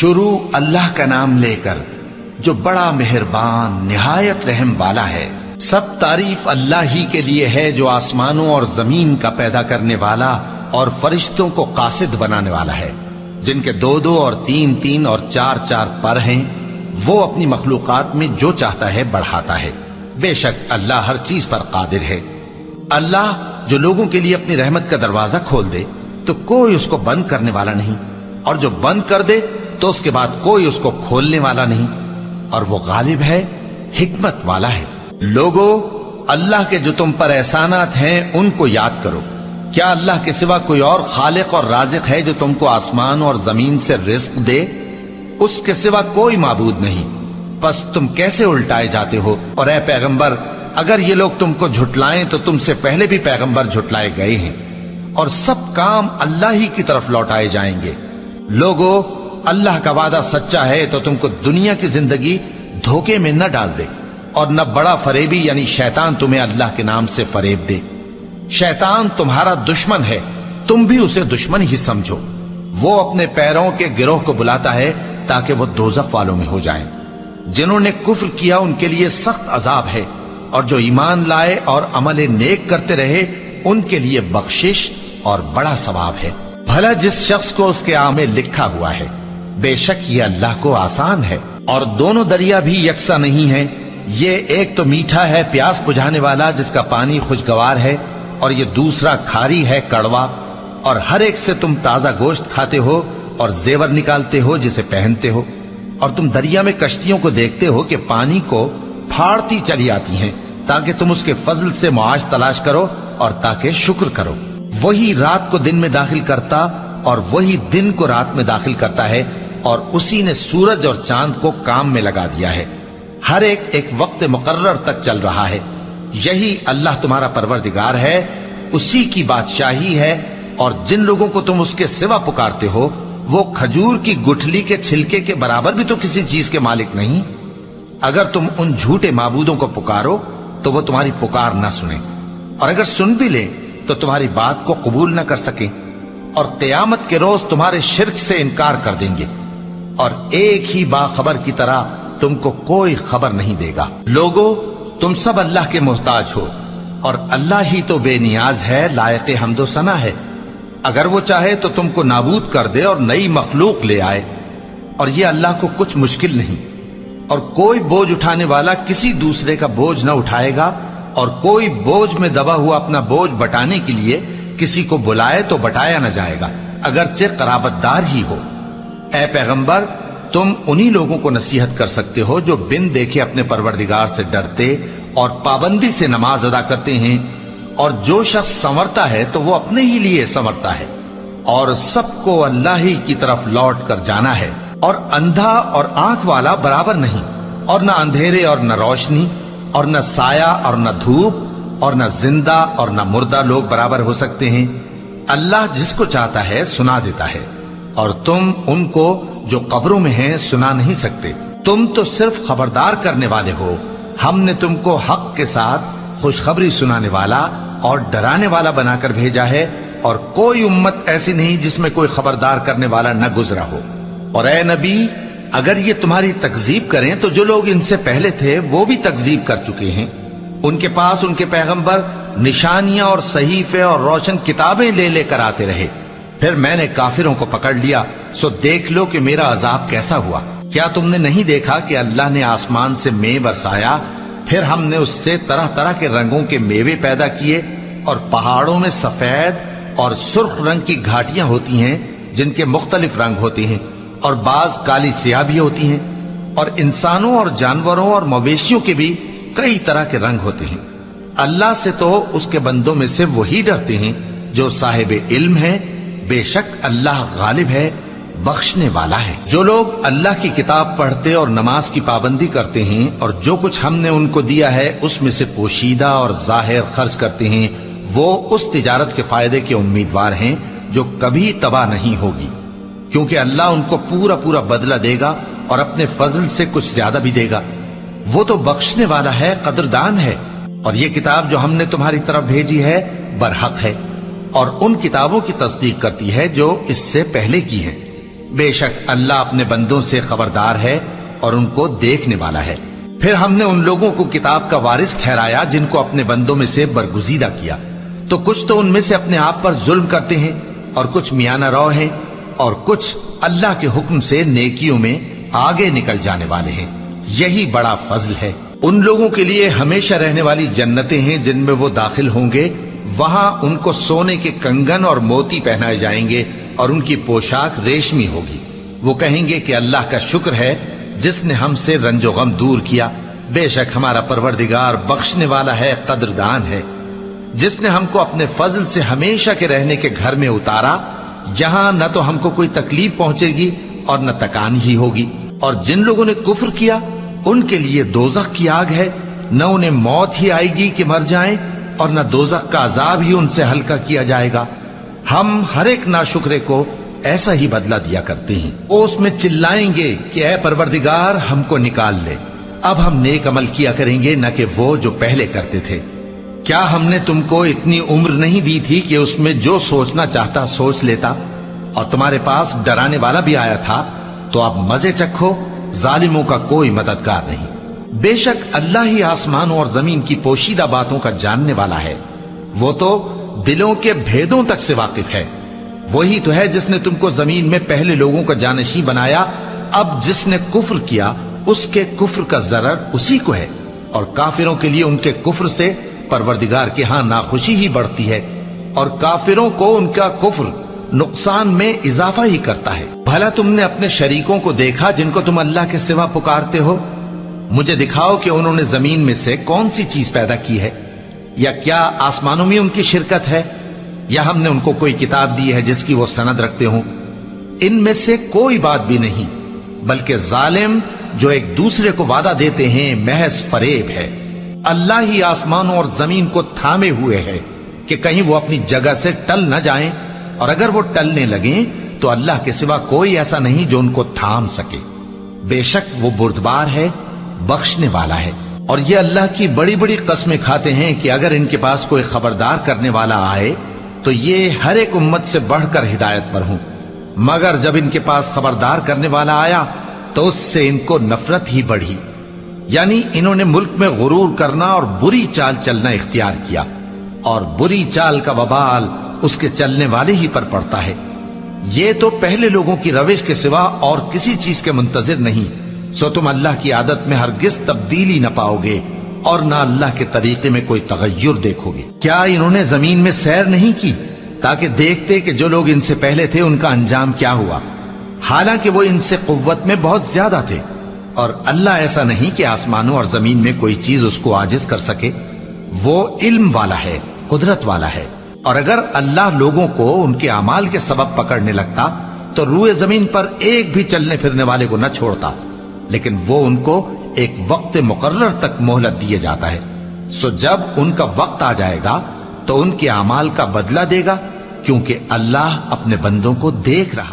شروع اللہ کا نام لے کر جو بڑا مہربان نہایت رحم والا ہے۔ سب تعریف اللہ ہی کے لیے ہے جو آسمانوں اور زمین کا پیدا کرنے والا اور فرشتوں کو قاصد بنانے والا ہے، جن کے 2 اور 3 اور 4 پر ہیں۔ وہ اپنی مخلوقات میں جو چاہتا ہے بڑھاتا ہے، بے شک اللہ ہر چیز پر قادر ہے۔ اللہ جو لوگوں کے لیے اپنی رحمت کا دروازہ کھول دے تو کوئی اس کو بند کرنے والا نہیں، اور جو بند کر دے تو اس کے بعد کوئی اس کو کھولنے والا نہیں، اور وہ غالب ہے، حکمت والا ہے۔ لوگو، اللہ کے جو تم پر احسانات ہیں ان کو یاد کرو۔ کیا اللہ کے سوا کوئی اور خالق اور رازق ہے جو تم کو آسمان اور زمین سے رزق دے؟ اس کے سوا کوئی معبود نہیں، پس تم کیسے الٹائے جاتے ہو؟ اور اے پیغمبر، اگر یہ لوگ تم کو جھٹلائیں تو تم سے پہلے بھی پیغمبر جھٹلائے گئے ہیں، اور سب کام اللہ ہی کی طرف لوٹائے جائیں گے۔ لوگو، اللہ کا وعدہ سچا ہے تو تم کو دنیا کی زندگی دھوکے میں نہ ڈال دے، اور نہ بڑا فریبی یعنی شیطان تمہیں اللہ کے نام سے فریب دے۔ شیطان تمہارا دشمن ہے، تم بھی اسے دشمن ہی سمجھو۔ وہ اپنے پیروں کے گروہ کو بلاتا ہے تاکہ وہ دوزخ والوں میں ہو جائیں۔ جنہوں نے کفر کیا ان کے لیے سخت عذاب ہے، اور جو ایمان لائے اور عمل نیک کرتے رہے ان کے لیے بخشش اور بڑا ثواب ہے۔ بھلا جس شخص کو اس کے آمے لکھا ہوا ہے، بے شک یہ اللہ کو آسان ہے۔ اور دونوں دریا بھی یکساں نہیں ہیں، یہ ایک تو میٹھا ہے پیاس بجھانے والا جس کا پانی خوشگوار ہے، اور یہ دوسرا کھاری ہے کڑوا۔ اور ہر ایک سے تم تازہ گوشت کھاتے ہو اور زیور نکالتے ہو جسے پہنتے ہو، اور تم دریا میں کشتیوں کو دیکھتے ہو کہ پانی کو پھاڑتی چلی آتی ہیں تاکہ تم اس کے فضل سے معاش تلاش کرو اور تاکہ شکر کرو۔ وہی رات کو دن میں داخل کرتا اور وہی دن کو رات میں داخل کرتا ہے، اور اسی نے سورج اور چاند کو کام میں لگا دیا ہے، ہر ایک وقت مقرر تک چل رہا ہے۔ یہی اللہ تمہارا پروردگار ہے، اسی کی بادشاہی ہے۔ اور جن لوگوں کو تم اس کے سوا پکارتے ہو وہ کھجور کی گٹھلی کے چھلکے کے برابر بھی تو کسی چیز کے مالک نہیں۔ اگر تم ان جھوٹے معبودوں کو پکارو تو وہ تمہاری پکار نہ سنیں، اور اگر سن بھی لیں تو تمہاری بات کو قبول نہ کر سکیں، اور قیامت کے روز تمہارے شرک سے انکار کر دیں گے، اور ایک ہی باخبر کی طرح تم کو کوئی خبر نہیں دے گا۔ لوگو، تم سب اللہ کے محتاج ہو، اور اللہ ہی تو بے نیاز ہے، لائق حمد و ثنا ہے۔ اگر وہ چاہے تو تم کو نابود کر دے اور نئی مخلوق لے آئے، اور یہ اللہ کو کچھ مشکل نہیں۔ اور کوئی بوجھ اٹھانے والا کسی دوسرے کا بوجھ نہ اٹھائے گا، اور کوئی بوجھ میں دبا ہوا اپنا بوجھ بٹانے کے لیے کسی کو بلائے تو بٹایا نہ جائے گا، اگرچہ قرابت دار ہی ہو۔ اے پیغمبر، تم انہی لوگوں کو نصیحت کر سکتے ہو جو بن دیکھے اپنے پروردگار سے ڈرتے اور پابندی سے نماز ادا کرتے ہیں، اور جو شخص سنورتا ہے تو وہ اپنے ہی لیے سنورتا ہے، اور سب کو اللہ ہی کی طرف لوٹ کر جانا ہے۔ اور اندھا اور آنکھ والا برابر نہیں، اور نہ اندھیرے اور نہ روشنی، اور نہ سایہ اور نہ دھوپ، اور نہ زندہ اور نہ مردہ لوگ برابر ہو سکتے ہیں۔ اللہ جس کو چاہتا ہے سنا دیتا ہے، اور تم ان کو جو قبروں میں ہیں سنا نہیں سکتے۔ تم تو صرف خبردار کرنے والے ہو، ہم نے تم کو حق کے ساتھ خوشخبری سنانے والا اور ڈرانے والا بنا کر بھیجا ہے، اور کوئی امت ایسی نہیں جس میں کوئی خبردار کرنے والا نہ گزرا ہو۔ اور اے نبی، اگر یہ تمہاری تکذیب کریں تو جو لوگ ان سے پہلے تھے وہ بھی تکذیب کر چکے ہیں۔ ان کے پاس ان کے پیغمبر نشانیاں اور صحیفے اور روشن کتابیں لے لے کر آتے رہے، پھر میں نے کافروں کو پکڑ لیا، سو دیکھ لو کہ میرا عذاب کیسا ہوا۔ کیا تم نے نہیں دیکھا کہ اللہ نے آسمان سے مے برسایا، پھر ہم نے اس سے طرح طرح کے رنگوں کے میوے پیدا کیے، اور پہاڑوں میں سفید اور سرخ رنگ کی گھاٹیاں ہوتی ہیں جن کے مختلف رنگ ہوتے ہیں، اور بعض کالی سیاہ بھی ہوتی ہیں، اور انسانوں اور جانوروں اور مویشیوں کے بھی کئی طرح کے رنگ ہوتے ہیں۔ اللہ سے تو اس کے بندوں میں سے وہی ڈرتے ہیں جو صاحب علم ہے، بے شک اللہ غالب ہے، بخشنے والا ہے۔ جو لوگ اللہ کی کتاب پڑھتے اور نماز کی پابندی کرتے ہیں، اور جو کچھ ہم نے ان کو دیا ہے اس میں سے پوشیدہ اور ظاہر خرچ کرتے ہیں، وہ اس تجارت کے فائدے کے امیدوار ہیں جو کبھی تباہ نہیں ہوگی، کیونکہ اللہ ان کو پورا پورا بدلہ دے گا اور اپنے فضل سے کچھ زیادہ بھی دے گا۔ وہ تو بخشنے والا ہے، قدردان ہے۔ اور یہ کتاب جو ہم نے تمہاری طرف بھیجی ہے برحق ہے، اور ان کتابوں کی تصدیق کرتی ہے جو اس سے پہلے کی ہیں۔ بے شک اللہ اپنے بندوں سے خبردار ہے اور ان کو دیکھنے والا ہے۔ پھر ہم نے ان لوگوں کو کتاب کا وارث ٹھہرایا جن کو اپنے بندوں میں سے برگزیدہ کیا، تو کچھ تو ان میں سے اپنے آپ پر ظلم کرتے ہیں اور کچھ میانہ رو ہیں اور کچھ اللہ کے حکم سے نیکیوں میں آگے نکل جانے والے ہیں۔ یہی بڑا فضل ہے۔ ان لوگوں کے لیے ہمیشہ رہنے والی جنتیں ہیں جن میں وہ داخل ہوں گے، وہاں ان کو سونے کے کنگن اور موتی پہنائے جائیں گے اور ان کی پوشاک ریشمی ہوگی۔ وہ کہیں گے کہ اللہ کا شکر ہے جس نے ہم سے رنج و غم دور کیا، بے شک ہمارا پروردگار بخشنے والا ہے، قدردان ہے، جس نے ہم کو اپنے فضل سے ہمیشہ کے رہنے کے گھر میں اتارا، یہاں نہ تو ہم کو کوئی تکلیف پہنچے گی اور نہ تکان ہی ہوگی۔ اور جن لوگوں نے کفر کیا ان کے لیے دوزخ کی آگ ہے، نہ انہیں موت ہی آئے گی کہ مر جائیں اور نہ دوزخ کا عذاب ہی ان سے ہلکا کیا جائے گا۔ ہم ہر ایک ناشکرے کو ایسا ہی بدلہ دیا کرتے ہیں۔ وہ اس میں چلائیں گے کہ اے پروردگار ہم کو نکال لے، اب ہم نیک عمل کیا کریں گے نہ کہ وہ جو پہلے کرتے تھے۔ کیا ہم نے تم کو اتنی عمر نہیں دی تھی کہ اس میں جو سوچنا چاہتا سوچ لیتا، اور تمہارے پاس ڈرانے والا بھی آیا تھا، تو اب مزے چکھو، ظالموں کا کوئی مددگار نہیں۔ بے شک اللہ ہی آسمانوں اور زمین کی پوشیدہ باتوں کا جاننے والا ہے، وہ تو دلوں کے بھیدوں تک سے واقف ہے۔ وہی تو ہے جس نے تم کو زمین میں پہلے لوگوں کا جانشین بنایا، اب جس نے کفر کیا اس کے کفر کا ضرر اسی کو ہے، اور کافروں کے لیے ان کے کفر سے پروردگار کے ہاں ناخوشی ہی بڑھتی ہے، اور کافروں کو ان کا کفر نقصان میں اضافہ ہی کرتا ہے۔ بھلا تم نے اپنے شریکوں کو دیکھا جن کو تم اللہ کے سوا پکارتے ہو؟ مجھے دکھاؤ کہ انہوں نے زمین میں سے کون سی چیز پیدا کی ہے، یا کیا آسمانوں میں ان کی شرکت ہے، یا ہم نے ان کو کوئی کتاب دی ہے جس کی وہ سند رکھتے ہوں؟ ان میں سے کوئی بات بھی نہیں، بلکہ ظالم جو ایک دوسرے کو وعدہ دیتے ہیں محض فریب ہے۔ اللہ ہی آسمانوں اور زمین کو تھامے ہوئے ہے کہ کہیں وہ اپنی جگہ سے ٹل نہ جائیں، اور اگر وہ ٹلنے لگیں تو اللہ کے سوا کوئی ایسا نہیں جو ان کو تھام سکے۔ بے شک وہ بردبار ہے، بخشنے والا ہے۔ اور یہ اللہ کی بڑی بڑی قسمیں کھاتے ہیں کہ اگر ان کے پاس کوئی خبردار کرنے والا آئے تو یہ ہر ایک امت سے بڑھ کر ہدایت پر ہوں، مگر جب ان کے پاس خبردار کرنے والا آیا تو اس سے ان کو نفرت ہی بڑھی، یعنی انہوں نے ملک میں غرور کرنا اور بری چال چلنا اختیار کیا، اور بری چال کا وبال اس کے چلنے والے ہی پر پڑتا ہے۔ یہ تو پہلے لوگوں کی روش کے سوا اور کسی چیز کے منتظر نہیں، سو تم اللہ کی عادت میں ہرگز تبدیلی نہ پاؤ گے اور نہ اللہ کے طریقے میں کوئی تغیر دیکھو گے۔ کیا انہوں نے زمین میں سیر نہیں کی تاکہ دیکھتے کہ جو لوگ ان سے پہلے تھے ان کا انجام کیا ہوا، حالانکہ وہ ان سے قوت میں بہت زیادہ تھے؟ اور اللہ ایسا نہیں کہ آسمانوں اور زمین میں کوئی چیز اس کو عاجز کر سکے، وہ علم والا ہے، قدرت والا ہے۔ اور اگر اللہ لوگوں کو ان کے اعمال کے سبب پکڑنے لگتا تو روئے زمین پر ایک بھی چلنے پھرنے والے کو نہ چھوڑتا، لیکن وہ ان کو ایک وقت مقرر تک مہلت دیے جاتا ہے، سو جب ان کا وقت آ جائے گا تو ان کے اعمال کا بدلہ دے گا، کیونکہ اللہ اپنے بندوں کو دیکھ رہا